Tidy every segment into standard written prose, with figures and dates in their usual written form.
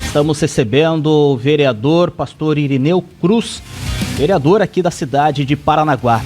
Estamos recebendo o vereador pastor Irineu Cruz, vereador aqui da cidade de Paranaguá.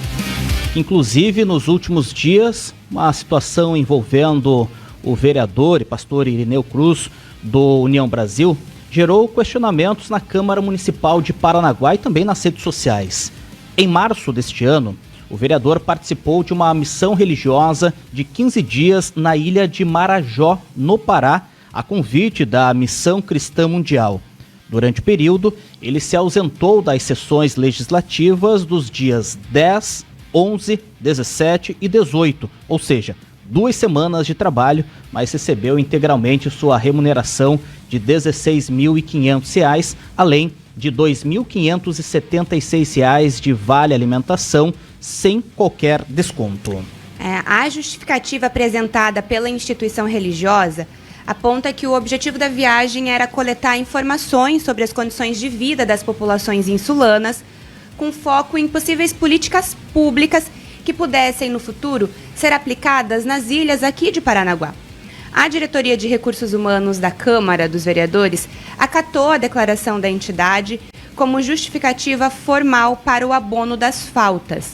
Inclusive, nos últimos dias, uma situação envolvendo o vereador e pastor Irineu Cruz do União Brasil gerou questionamentos na Câmara Municipal de Paranaguá e também nas redes sociais. Em março deste ano, o vereador participou de uma missão religiosa de 15 dias na ilha de Marajó, no Pará, a convite da Missão Cristã Mundial. Durante o período, ele se ausentou das sessões legislativas dos dias 10, 11, 17 e 18, ou seja, 2 semanas de trabalho, mas recebeu integralmente sua remuneração de R$ 16.500, além de R$ 2.576 de vale alimentação, sem qualquer desconto. A justificativa apresentada pela instituição religiosa aponta que o objetivo da viagem era coletar informações sobre as condições de vida das populações insulanas, com foco em possíveis políticas públicas que pudessem, no futuro, ser aplicadas nas ilhas aqui de Paranaguá. A Diretoria de Recursos Humanos da Câmara dos Vereadores acatou a declaração da entidade como justificativa formal para o abono das faltas.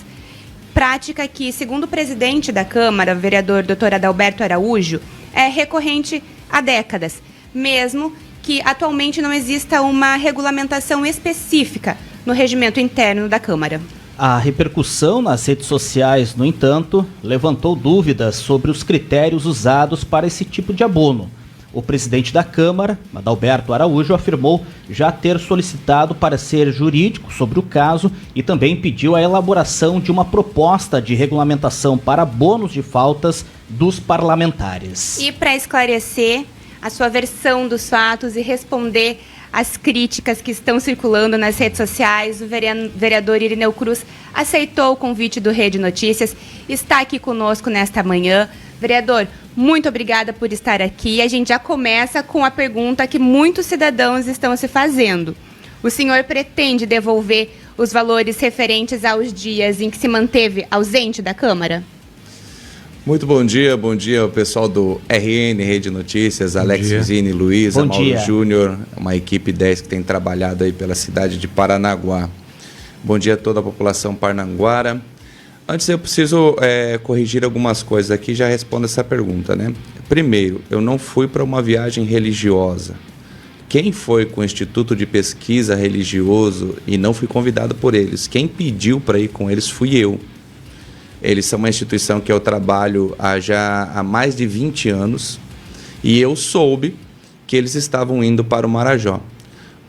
Prática que, segundo o presidente da Câmara, o vereador Dr. Adalberto Araújo, é recorrente há décadas, mesmo que atualmente não exista uma regulamentação específica no regimento interno da Câmara. A repercussão nas redes sociais, no entanto, levantou dúvidas sobre os critérios usados para esse tipo de abono. O presidente da Câmara, Adalberto Araújo, afirmou já ter solicitado parecer jurídico sobre o caso e também pediu a elaboração de uma proposta de regulamentação para bônus de faltas dos parlamentares. E para esclarecer a sua versão dos fatos e responder às críticas que estão circulando nas redes sociais, o vereador Irineu Cruz aceitou o convite do Rede Notícias, está aqui conosco nesta manhã. Vereador, muito obrigada por estar aqui. A gente já começa com a pergunta que muitos cidadãos estão se fazendo. O senhor pretende devolver os valores referentes aos dias em que se manteve ausente da Câmara? Muito bom dia ao pessoal do RN, Rede Notícias, Alex Vizini, Luísa, Mauro Júnior, uma equipe 10 que tem trabalhado aí pela cidade de Paranaguá. Bom dia a toda a população parnanguara. Antes eu preciso corrigir algumas coisas aqui, já respondo essa pergunta, né? Primeiro, eu não fui para uma viagem religiosa. Quem foi com o Instituto de Pesquisa Religioso e não fui convidado por eles? Quem pediu para ir com eles fui eu. Eles são uma instituição que eu trabalho há mais de 20 anos e eu soube que eles estavam indo para o Marajó.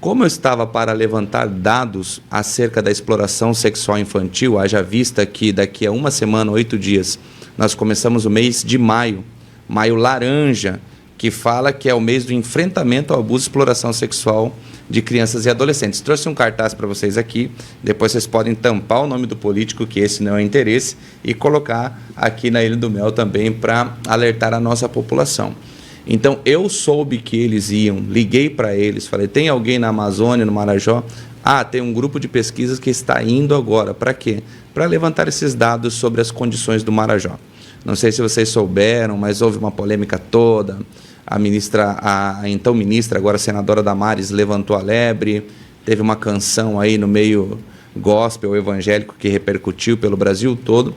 Como eu estava para levantar dados acerca da exploração sexual infantil, haja vista que daqui a 1 semana, 8 dias, nós começamos o mês de maio laranja, que fala que é o mês do enfrentamento ao abuso e exploração sexual de crianças e adolescentes. Trouxe um cartaz para vocês aqui, depois vocês podem tampar o nome do político, que esse não é interesse, e colocar aqui na Ilha do Mel também para alertar a nossa população. Então, eu soube que eles iam, liguei para eles, falei, tem alguém na Amazônia, no Marajó? Tem um grupo de pesquisas que está indo agora. Para quê? Para levantar esses dados sobre as condições do Marajó. Não sei se vocês souberam, mas houve uma polêmica toda. A então ministra, agora senadora Damares, levantou a lebre. Teve uma canção aí no meio gospel evangélico que repercutiu pelo Brasil todo.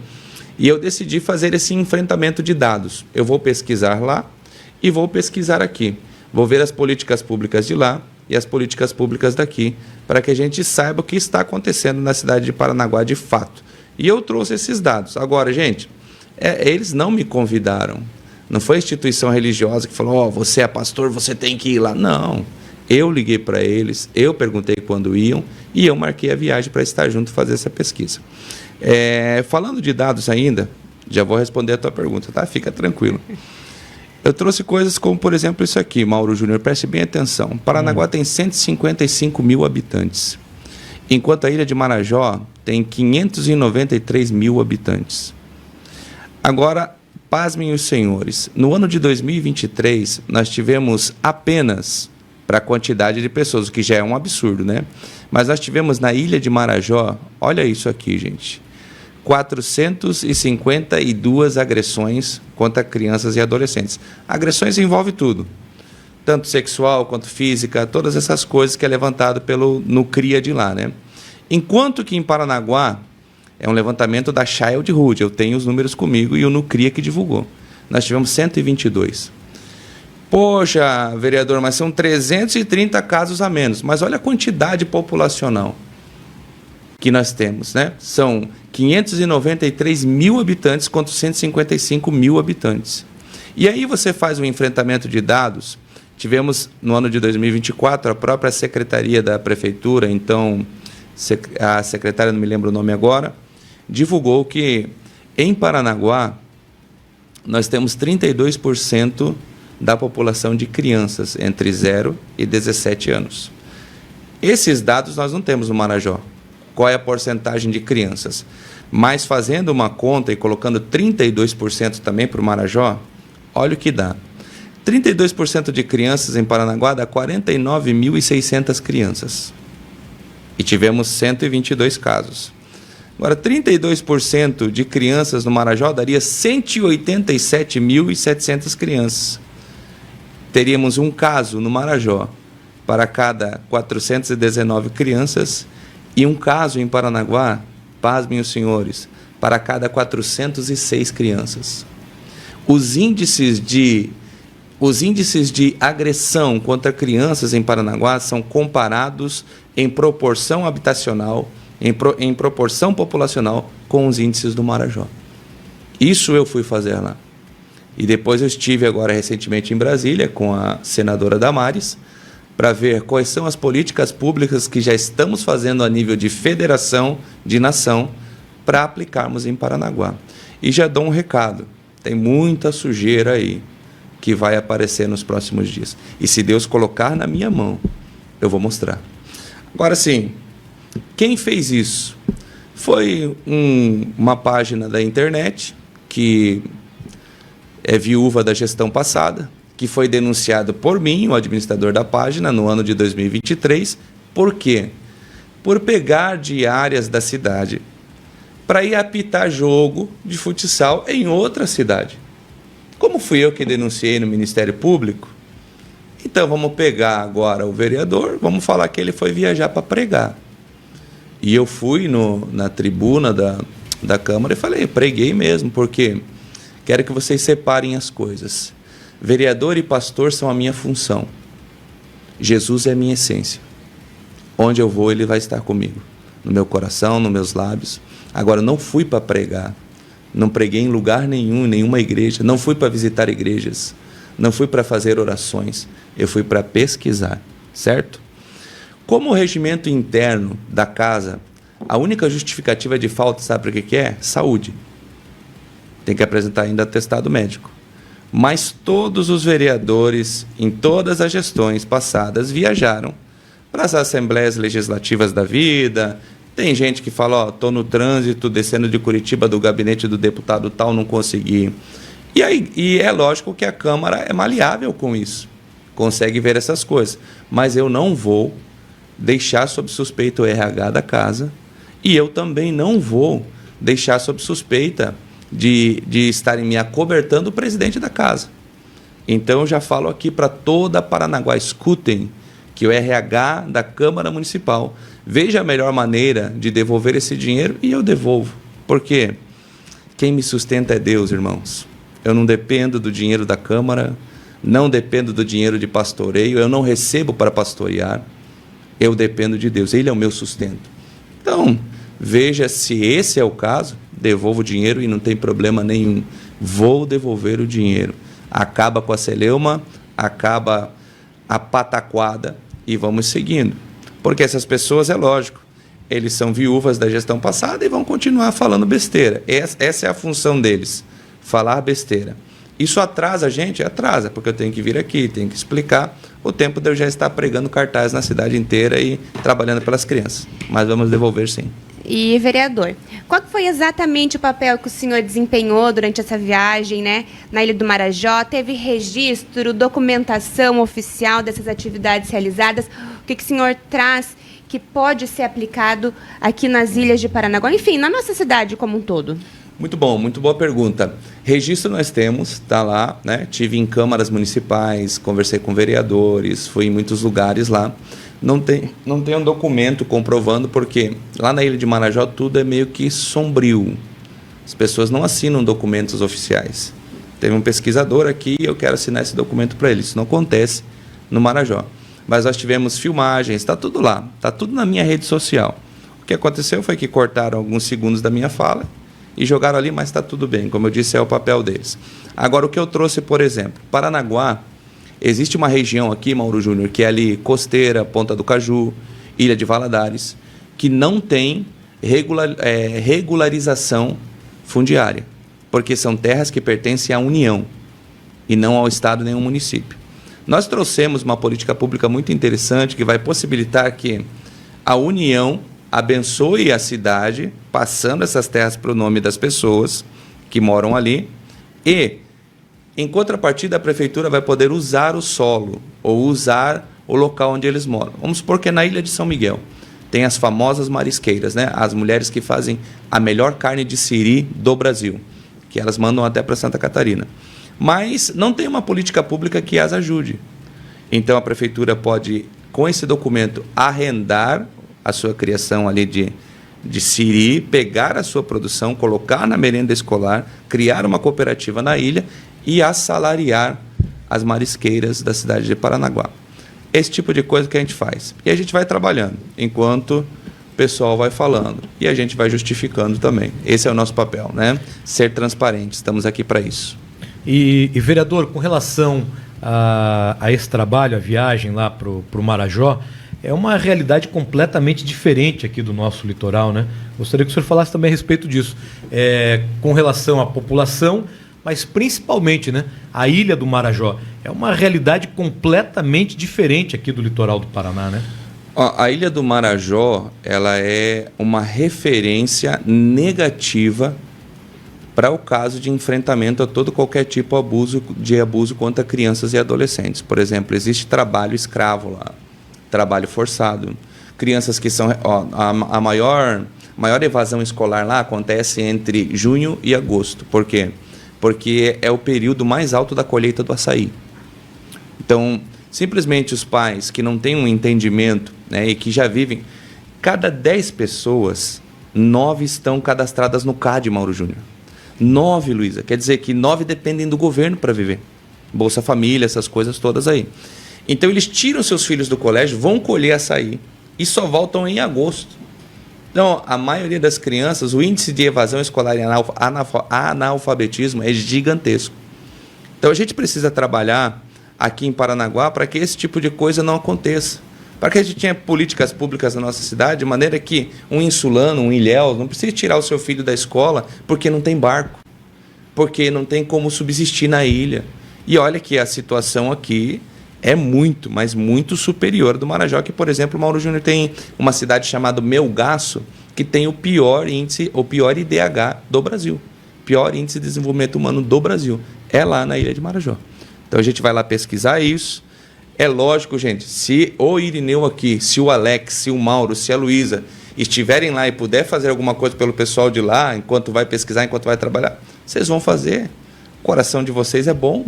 E eu decidi fazer esse enfrentamento de dados. Eu vou pesquisar lá e vou pesquisar aqui. Vou ver as políticas públicas de lá e as políticas públicas daqui, para que a gente saiba o que está acontecendo na cidade de Paranaguá de fato. E eu trouxe esses dados. Agora, gente, eles não me convidaram. Não foi a instituição religiosa que falou, você é pastor, você tem que ir lá. Não. Eu liguei para eles, eu perguntei quando iam e eu marquei a viagem para estar junto e fazer essa pesquisa. Falando de dados ainda, já vou responder a tua pergunta, tá? Fica tranquilo. Eu trouxe coisas como, por exemplo, isso aqui, Mauro Júnior, preste bem atenção. Paranaguá tem 155 mil habitantes, enquanto a Ilha de Marajó tem 593 mil habitantes. Agora, pasmem os senhores, no ano de 2023, nós tivemos apenas, para a quantidade de pessoas, o que já é um absurdo, né? Mas nós tivemos na Ilha de Marajó, olha isso aqui, gente, 452 agressões contra crianças e adolescentes. Agressões envolve tudo. tanto sexual quanto física, todas essas coisas que é levantado no CRIA de lá, né? Enquanto que em Paranaguá é um levantamento da Childhood, eu tenho os números comigo e o NUCRIA que divulgou. Nós tivemos 122. Poxa, vereador, mas são 330 casos a menos. Mas olha a quantidade populacional que nós temos, né? São 593 mil habitantes contra 155 mil habitantes. E aí você faz um enfrentamento de dados. Tivemos, no ano de 2024, a própria Secretaria da Prefeitura, então, a secretária, não me lembro o nome agora, divulgou que, em Paranaguá, nós temos 32% da população de crianças entre 0 e 17 anos. Esses dados nós não temos no Marajó. Qual é a porcentagem de crianças? Mas fazendo uma conta e colocando 32% também para o Marajó, olha o que dá. 32% de crianças em Paranaguá dá 49.600 crianças. E tivemos 122 casos. Agora, 32% de crianças no Marajó daria 187.700 crianças. Teríamos um caso no Marajó para cada 419 crianças e um caso em Paranaguá, pasmem os senhores, para cada 406 crianças. Os índices de agressão contra crianças em Paranaguá são comparados em proporção habitacional, em proporção populacional com os índices do Marajó. Isso eu fui fazer lá. E depois eu estive agora recentemente em Brasília com a senadora Damares para ver quais são as políticas públicas que já estamos fazendo a nível de federação, de nação, para aplicarmos em Paranaguá. E já dou um recado, tem muita sujeira aí que vai aparecer nos próximos dias. E se Deus colocar na minha mão, eu vou mostrar. Agora sim, quem fez isso? Foi uma página da internet que é viúva da gestão passada, que foi denunciado por mim, o administrador da página, no ano de 2023. Por quê? Por pegar de áreas da cidade para ir apitar jogo de futsal em outra cidade. Como fui eu que denunciei no Ministério Público, então vamos pegar agora o vereador, vamos falar que ele foi viajar para pregar. E eu fui na tribuna da Câmara e falei, preguei mesmo, porque quero que vocês separem as coisas. Vereador e pastor são a minha função. Jesus é a minha essência. Onde eu vou, ele vai estar comigo. No meu coração, nos meus lábios. Agora, eu não fui para pregar. Não preguei em lugar nenhum, em nenhuma igreja. Não fui para visitar igrejas. Não fui para fazer orações. Eu fui para pesquisar, certo? Como o regimento interno da casa, a única justificativa de falta, sabe o que é? Saúde. Tem que apresentar ainda atestado médico. Mas todos os vereadores, em todas as gestões passadas, viajaram para as assembleias legislativas da vida. Tem gente que fala, estou no trânsito, descendo de Curitiba do gabinete do deputado tal, não consegui. E é lógico que a Câmara é maleável com isso, consegue ver essas coisas. Mas eu não vou deixar sob suspeita o RH da casa e eu também não vou deixar sob suspeita de estarem me acobertando o presidente da casa. Então, eu já falo aqui para toda Paranaguá, escutem que o RH da Câmara Municipal veja a melhor maneira de devolver esse dinheiro e eu devolvo. Porque quem me sustenta é Deus, irmãos. Eu não dependo do dinheiro da Câmara, não dependo do dinheiro de pastoreio, eu não recebo para pastorear, eu dependo de Deus, Ele é o meu sustento. Então, veja se esse é o caso, devolvo o dinheiro e não tem problema nenhum. Vou devolver o dinheiro. Acaba com a celeuma, acaba a pataquada e vamos seguindo. Porque essas pessoas, é lógico, eles são viúvas da gestão passada e vão continuar falando besteira. Essa é a função deles, falar besteira. Isso atrasa a gente? Atrasa, porque eu tenho que vir aqui, tenho que explicar o tempo de eu já estar pregando cartaz na cidade inteira e trabalhando pelas crianças. Mas vamos devolver sim. E, vereador, qual foi exatamente o papel que o senhor desempenhou durante essa viagem, né, na Ilha do Marajó? Teve registro, documentação oficial dessas atividades realizadas? O que o senhor traz que pode ser aplicado aqui nas ilhas de Paranaguá? Enfim, na nossa cidade como um todo. Muito bom, muito boa pergunta. Registro nós temos, está lá, né? Tive em câmaras municipais, conversei com vereadores, fui em muitos lugares lá. Não tem um documento comprovando, porque lá na Ilha de Marajó tudo é meio que sombrio. As pessoas não assinam documentos oficiais. Teve um pesquisador aqui e eu quero assinar esse documento para ele. Isso não acontece no Marajó. Mas nós tivemos filmagens, está tudo lá, está tudo na minha rede social. O que aconteceu foi que cortaram alguns segundos da minha fala e jogaram ali, mas está tudo bem. Como eu disse, é o papel deles. Agora, o que eu trouxe, por exemplo, Paranaguá, existe uma região aqui, Mauro Júnior, que é ali Costeira, Ponta do Caju, Ilha de Valadares, que não tem regularização fundiária, porque são terras que pertencem à União e não ao Estado nem ao município. Nós trouxemos uma política pública muito interessante que vai possibilitar que a União abençoe a cidade, passando essas terras para o nome das pessoas que moram ali, e, em contrapartida, a prefeitura vai poder usar o solo ou usar o local onde eles moram. Vamos supor que é na Ilha de São Miguel. Tem as famosas marisqueiras, né? As mulheres que fazem a melhor carne de siri do Brasil, que elas mandam até para Santa Catarina. Mas não tem uma política pública que as ajude. Então, a prefeitura pode, com esse documento, arrendar a sua criação ali de siri, pegar a sua produção, colocar na merenda escolar, criar uma cooperativa na ilha e assalariar as marisqueiras da cidade de Paranaguá. Esse tipo de coisa que a gente faz. E a gente vai trabalhando, enquanto o pessoal vai falando. E a gente vai justificando também. Esse é o nosso papel, né? Ser transparente. Estamos aqui para isso. E, vereador, com relação a esse trabalho, a viagem lá para o Marajó, é uma realidade completamente diferente aqui do nosso litoral, né? Gostaria que o senhor falasse também a respeito disso. Com relação à população, mas principalmente, né, a ilha do Marajó. É uma realidade completamente diferente aqui do litoral do Paraná, né? A ilha do Marajó, ela é uma referência negativa para o caso de enfrentamento a qualquer tipo de abuso contra crianças e adolescentes. Por exemplo, existe trabalho escravo lá, trabalho forçado. Crianças que são... a maior evasão escolar lá acontece entre junho e agosto. Por quê? Porque é o período mais alto da colheita do açaí. Então, simplesmente os pais que não têm um entendimento, né, e que já vivem... Cada 10 pessoas, 9 estão cadastradas no CAD, Mauro Júnior. 9, Luísa. Quer dizer que 9 dependem do governo para viver. Bolsa Família, essas coisas todas aí. Então, eles tiram seus filhos do colégio, vão colher açaí e só voltam em agosto. Então, a maioria das crianças, o índice de evasão escolar e analfabetismo é gigantesco. Então, a gente precisa trabalhar aqui em Paranaguá para que esse tipo de coisa não aconteça. Para que a gente tenha políticas públicas na nossa cidade, de maneira que um insulano, um ilhéus, não precise tirar o seu filho da escola porque não tem barco, porque não tem como subsistir na ilha. E olha que a situação aqui é muito, mas muito superior do Marajó, que, por exemplo, o Mauro Júnior tem uma cidade chamada Melgaço, que tem o pior índice, o pior IDH do Brasil. Pior índice de desenvolvimento humano do Brasil. É lá na Ilha de Marajó. Então a gente vai lá pesquisar isso. É lógico, gente, se o Irineu aqui, se o Alex, se o Mauro, se a Luísa estiverem lá e puder fazer alguma coisa pelo pessoal de lá, enquanto vai pesquisar, enquanto vai trabalhar, vocês vão fazer. O coração de vocês é bom.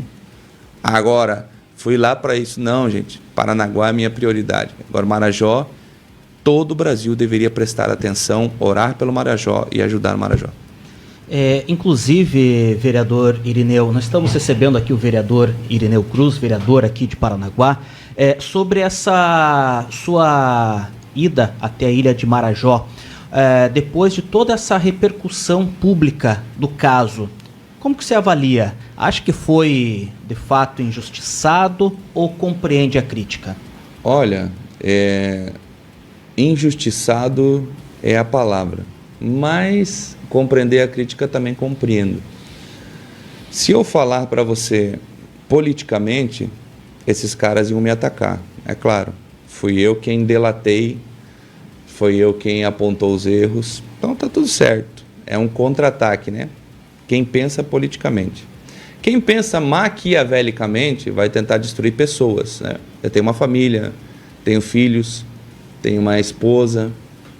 Agora, fui lá para isso. Não, gente, Paranaguá é a minha prioridade. Agora, Marajó, todo o Brasil deveria prestar atenção, orar pelo Marajó e ajudar o Marajó. Inclusive, vereador Irineu, nós estamos recebendo aqui o vereador Irineu Cruz, vereador aqui de Paranaguá, sobre essa sua ida até a Ilha de Marajó, depois de toda essa repercussão pública do caso. Como que você avalia? Acha que foi, de fato, injustiçado ou compreende a crítica? Olha, injustiçado é a palavra, mas compreender a crítica também compreendo. Se eu falar para você politicamente, esses caras iam me atacar, é claro. Fui eu quem delatei, foi eu quem apontou os erros, então tá tudo certo. É um contra-ataque, né? Quem pensa politicamente. Quem pensa maquiavelicamente vai tentar destruir pessoas, né? Eu tenho uma família, tenho filhos, tenho uma esposa,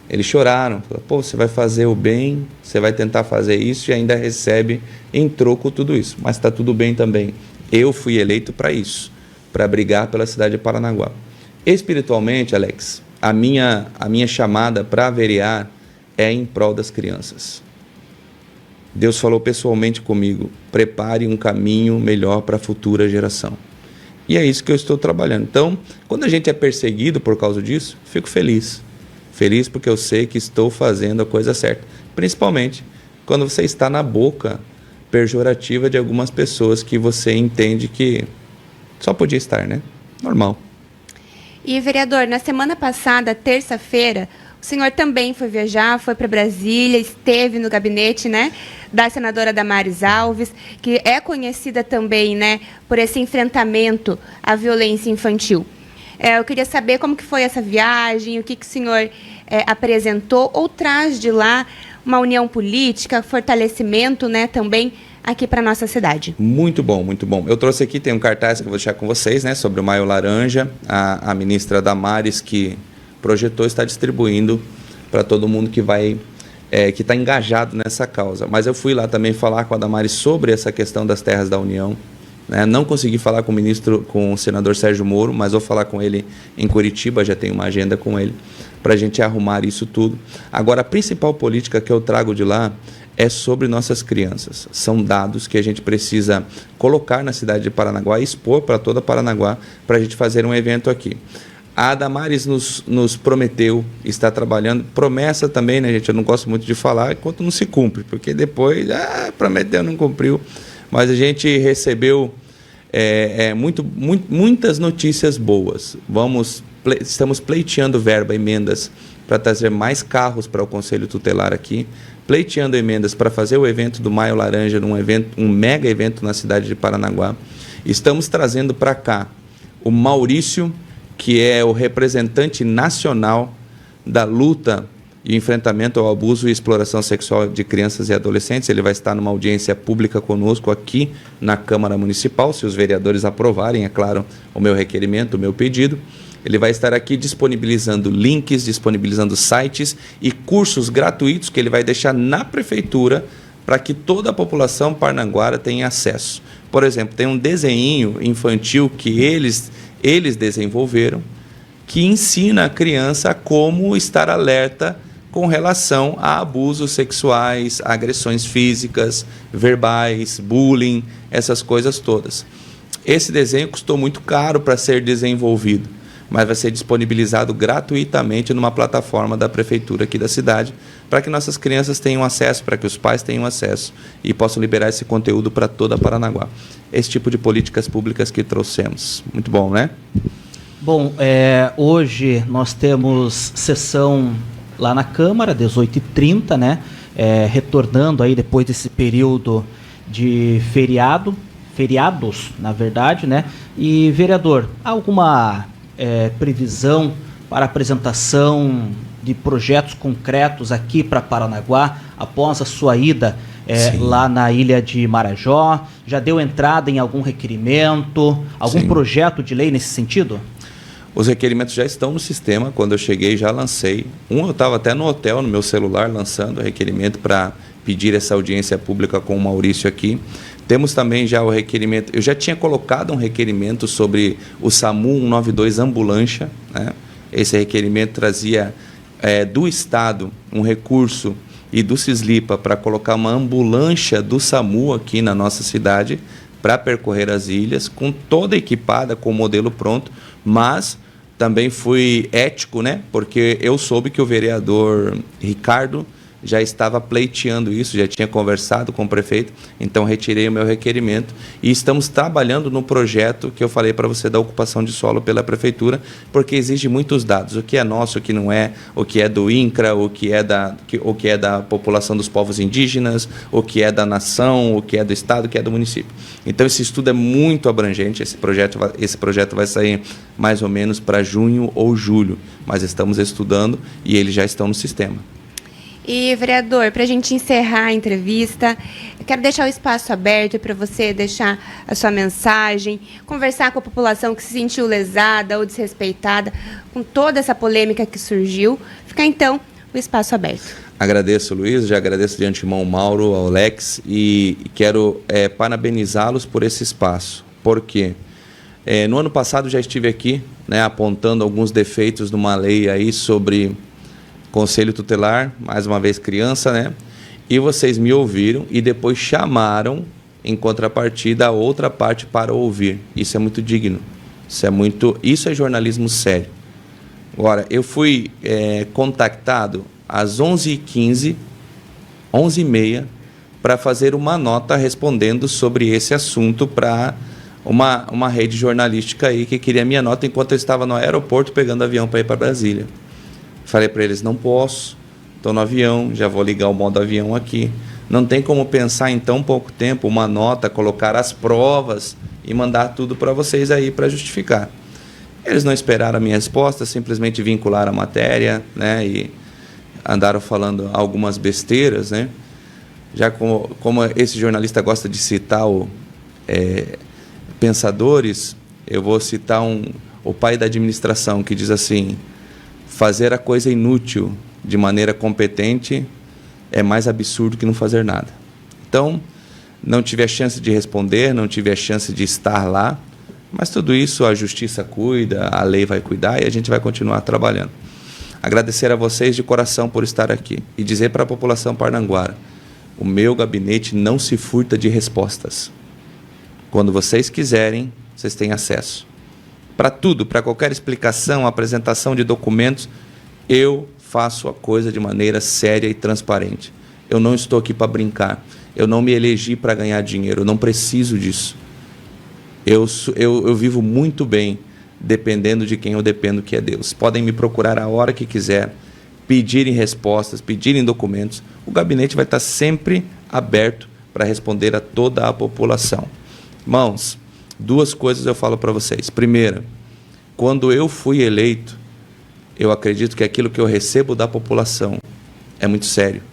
Eles choraram, falaram, pô, você vai fazer o bem, você vai tentar fazer isso e ainda recebe em troco tudo isso. Mas está tudo bem também. Eu fui eleito para isso, para brigar pela cidade de Paranaguá. Espiritualmente, Alex, a minha chamada para verear é em prol das crianças. Deus falou pessoalmente comigo, prepare um caminho melhor para a futura geração. E é isso que eu estou trabalhando. Então, quando a gente é perseguido por causa disso, fico feliz. Feliz porque eu sei que estou fazendo a coisa certa. Principalmente quando você está na boca pejorativa de algumas pessoas que você entende que só podia estar, né? Normal. E, vereador, na semana passada, terça-feira, o senhor também foi viajar, foi para Brasília, esteve no gabinete, né, da senadora Damares Alves, que é conhecida também, né, por esse enfrentamento à violência infantil. Eu queria saber como que foi essa viagem, o que o senhor apresentou ou traz de lá uma união política, fortalecimento, né, também aqui para a nossa cidade. Muito bom, muito bom. Eu trouxe aqui, tem um cartaz que eu vou deixar com vocês, né, sobre o Maio Laranja, a ministra Damares que projetou, está distribuindo para todo mundo que vai, que está engajado nessa causa. Mas eu fui lá também falar com a Damares sobre essa questão das terras da União. Né? Não consegui falar com o senador Sérgio Moro, mas vou falar com ele em Curitiba, já tenho uma agenda com ele, para a gente arrumar isso tudo. Agora, a principal política que eu trago de lá é sobre nossas crianças. São dados que a gente precisa colocar na cidade de Paranaguá e expor para toda Paranaguá para a gente fazer um evento aqui. A Damares nos prometeu, está trabalhando, promessa também, né, gente? Eu não gosto muito de falar enquanto não se cumpre, porque depois, prometeu, não cumpriu. Mas a gente recebeu muitas notícias boas. Estamos pleiteando verba, emendas, para trazer mais carros para o Conselho Tutelar aqui, pleiteando emendas para fazer o evento do Maio Laranja, um mega evento na cidade de Paranaguá. Estamos trazendo para cá o Maurício, que é o representante nacional da luta e enfrentamento ao abuso e exploração sexual de crianças e adolescentes. Ele vai estar numa audiência pública conosco aqui na Câmara Municipal, se os vereadores aprovarem, é claro, o meu requerimento, o meu pedido. Ele vai estar aqui disponibilizando links, disponibilizando sites e cursos gratuitos que ele vai deixar na prefeitura para que toda a população paranaguara tenha acesso. Por exemplo, tem um desenho infantil que eles desenvolveram, que ensina a criança como estar alerta com relação a abusos sexuais, agressões físicas, verbais, bullying, essas coisas todas. Esse desenho custou muito caro para ser desenvolvido, mas vai ser disponibilizado gratuitamente numa plataforma da prefeitura aqui da cidade, para que nossas crianças tenham acesso, para que os pais tenham acesso e possam liberar esse conteúdo para toda Paranaguá. Esse tipo de políticas públicas que trouxemos. Muito bom, né? Bom, hoje nós temos sessão lá na Câmara, 18h30, né? Retornando aí depois desse período de feriados, na verdade, né? E, vereador, há alguma previsão para apresentação de projetos concretos aqui para Paranaguá após a sua ida lá na ilha de Marajó? Já deu entrada em algum requerimento, algum projeto de lei nesse sentido? Os requerimentos já estão no sistema. Quando eu cheguei, já lancei. Eu estava até no hotel, no meu celular, lançando o requerimento para pedir essa audiência pública com o Maurício aqui. Temos também já o requerimento. Eu já tinha colocado um requerimento sobre o SAMU 192 ambulância, né? Esse requerimento trazia do Estado um recurso e do Cislipa para colocar uma ambulância do SAMU aqui na nossa cidade para percorrer as ilhas, com toda equipada, com o modelo pronto, mas também fui ético, né? Porque eu soube que o vereador Ricardo já estava pleiteando isso, já tinha conversado com o prefeito, então retirei o meu requerimento e estamos trabalhando no projeto que eu falei para você da ocupação de solo pela prefeitura, porque exige muitos dados, o que é nosso, o que não é, o que é do INCRA, o que é da população dos povos indígenas, o que é da nação, o que é do estado, o que é do município. Então esse estudo é muito abrangente, esse projeto vai sair mais ou menos para junho ou julho, mas estamos estudando e eles já estão no sistema. E, vereador, para a gente encerrar a entrevista, eu quero deixar o espaço aberto para você deixar a sua mensagem, conversar com a população que se sentiu lesada ou desrespeitada com toda essa polêmica que surgiu. Fica, então, o espaço aberto. Agradeço, Luiz, já agradeço de antemão ao Mauro, ao Alex, e quero parabenizá-los por esse espaço. Por quê? No ano passado já estive aqui, né, apontando alguns defeitos numa lei aí sobre conselho tutelar, mais uma vez criança, né? E vocês me ouviram e depois chamaram, em contrapartida, a outra parte para ouvir. Isso é muito digno. Isso é jornalismo sério. Agora, eu fui contactado às 11h15, 11h30, para fazer uma nota respondendo sobre esse assunto para uma rede jornalística aí que queria minha nota enquanto eu estava no aeroporto pegando avião para ir para Brasília. Falei para eles, não posso, estou no avião, já vou ligar o modo avião aqui. Não tem como pensar em tão pouco tempo uma nota, colocar as provas e mandar tudo para vocês aí para justificar. Eles não esperaram a minha resposta, simplesmente vincularam a matéria, né, e andaram falando algumas besteiras, né? Já como esse jornalista gosta de citar pensadores, eu vou citar o pai da administração, que diz assim: fazer a coisa inútil de maneira competente é mais absurdo que não fazer nada. Então, não tive a chance de responder, não tive a chance de estar lá, mas tudo isso a justiça cuida, a lei vai cuidar e a gente vai continuar trabalhando. Agradecer a vocês de coração por estar aqui e dizer para a população parnanguara: o meu gabinete não se furta de respostas. Quando vocês quiserem, vocês têm acesso. Para tudo, para qualquer explicação, apresentação de documentos, eu faço a coisa de maneira séria e transparente. Eu não estou aqui para brincar. Eu não me elegi para ganhar dinheiro. Eu não preciso disso. Eu vivo muito bem dependendo de quem eu dependo, que é Deus. Podem me procurar a hora que quiser, pedirem respostas, pedirem documentos. O gabinete vai estar sempre aberto para responder a toda a população. Irmãos, duas coisas eu falo para vocês. Primeira, quando eu fui eleito, eu acredito que aquilo que eu recebo da população é muito sério.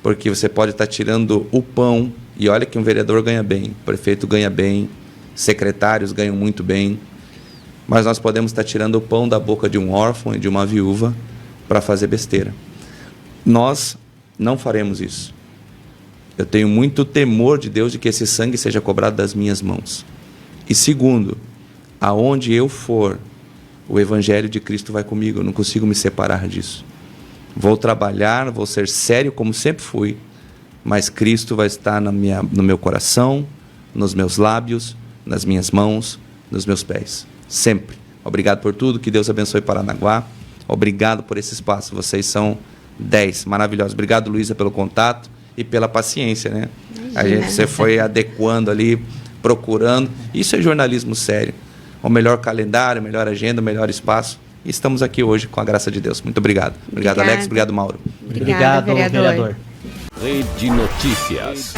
Porque você pode estar tirando o pão, e olha que um vereador ganha bem, o prefeito ganha bem, secretários ganham muito bem, mas nós podemos estar tirando o pão da boca de um órfão e de uma viúva para fazer besteira. Nós não faremos isso. Eu tenho muito temor de Deus de que esse sangue seja cobrado das minhas mãos. E segundo, aonde eu for, o Evangelho de Cristo vai comigo, eu não consigo me separar disso. Vou trabalhar, vou ser sério como sempre fui, mas Cristo vai estar no meu coração, nos meus lábios, nas minhas mãos, nos meus pés. Sempre. Obrigado por tudo, que Deus abençoe Paranaguá. Obrigado por esse espaço, vocês são 10, maravilhosos. Obrigado, Luísa, pelo contato e pela paciência, né? Você foi adequando ali, procurando. Isso é jornalismo sério. O melhor calendário, melhor agenda, melhor espaço. E estamos aqui hoje com a graça de Deus. Muito obrigado. Obrigado, Alex. Obrigado, Mauro. Obrigado, vereador. Rede Notícias.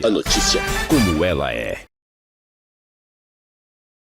A notícia como ela é.